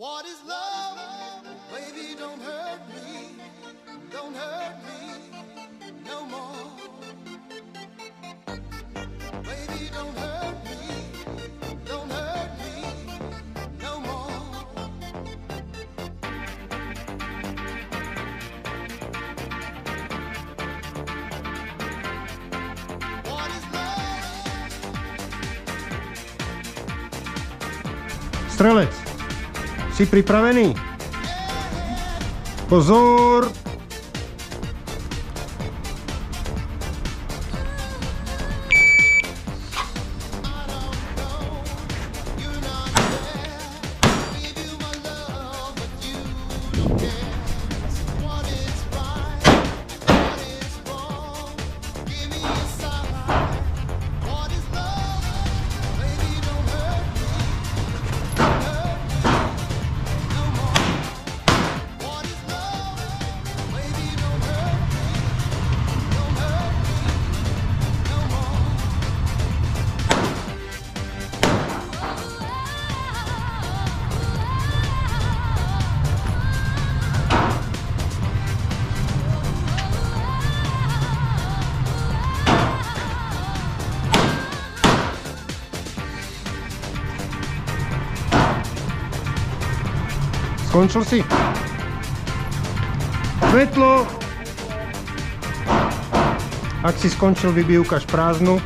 What is love? Baby, don't hurt me no more. Baby, don't hurt me no more. What is love? Strelec, si pripravený? Pozor! Skončil si? Svetlo! Ak si skončil, vybij ukáž prázdnu.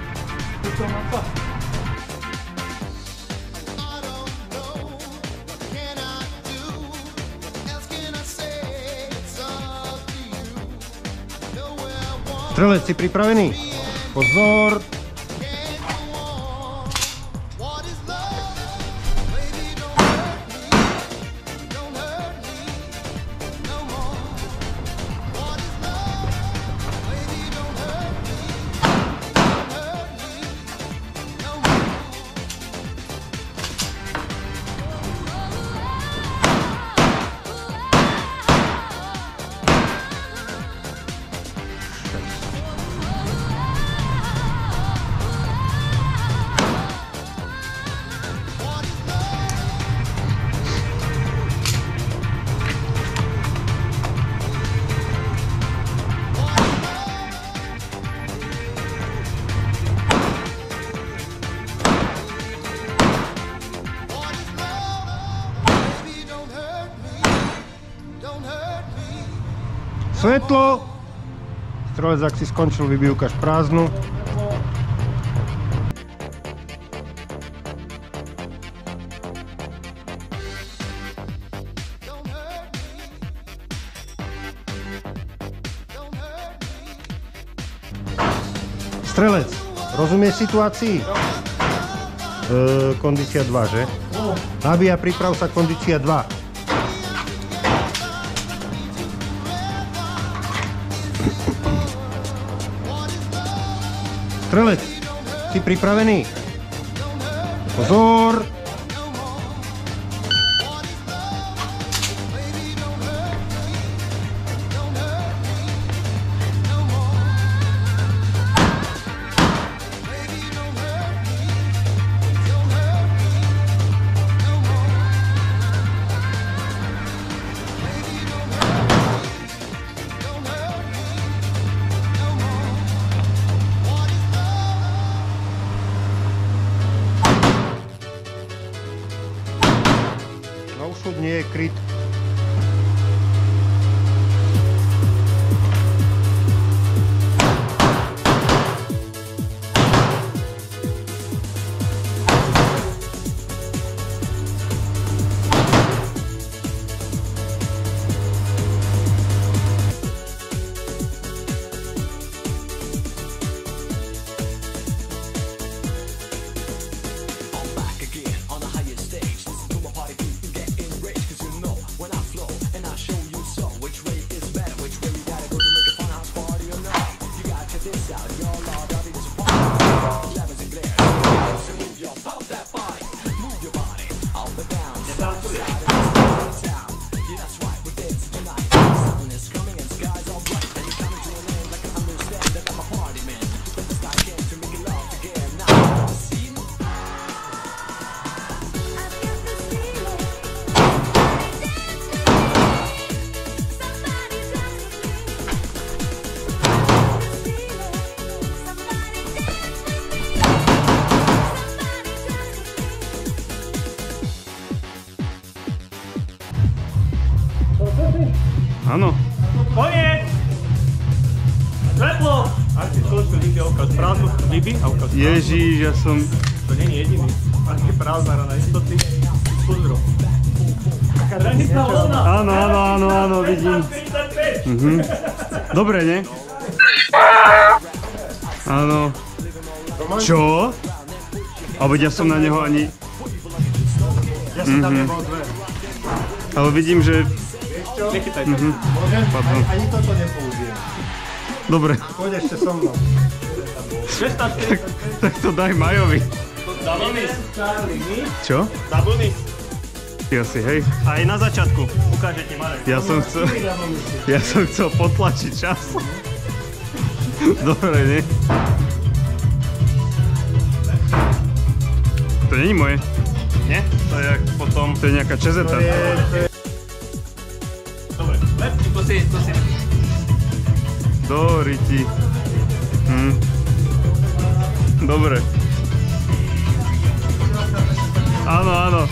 Strelec, si pripravený? Pozor! Svetlo! Strelec, ak si skončil, vybij ukáž prázdnu. Strelec, rozumieš situácii? Kondícia 2, že? Nabíja, priprav sa, kondícia 2. Strelec, si pripravený? Pozor! Už nie je kryt. Áno. Koniec! Svetlo! Ak si skončil, díky ukaz prázdnu, vyby a ukaz prázdnu. Ježíš, ja som... To nie je jediný. Ak je prázdna rana istoty, pozdrav. Hranica voľná! Áno, vidím. 45! Dobre, ne? Áno. Čo? Ale ja som na neho ani... Ja som tam nebol dve. Ale vidím, že... Nechytaj to. Môžem? Pardon. Ani toto nepoužijem. Dobre, Poď ešte so mnou. tak to daj Majovi. Double miss. Čo? Double miss. Ty asi, hej. Aj na začiatku. Ukáže ti Marek. Ja som chcel potlačiť čas. Dobre, nie? To není moje. Nie? To je jak potom... To je nejaká čezeta. Dobre, lepší, to si... Do riti. Dobre. Áno.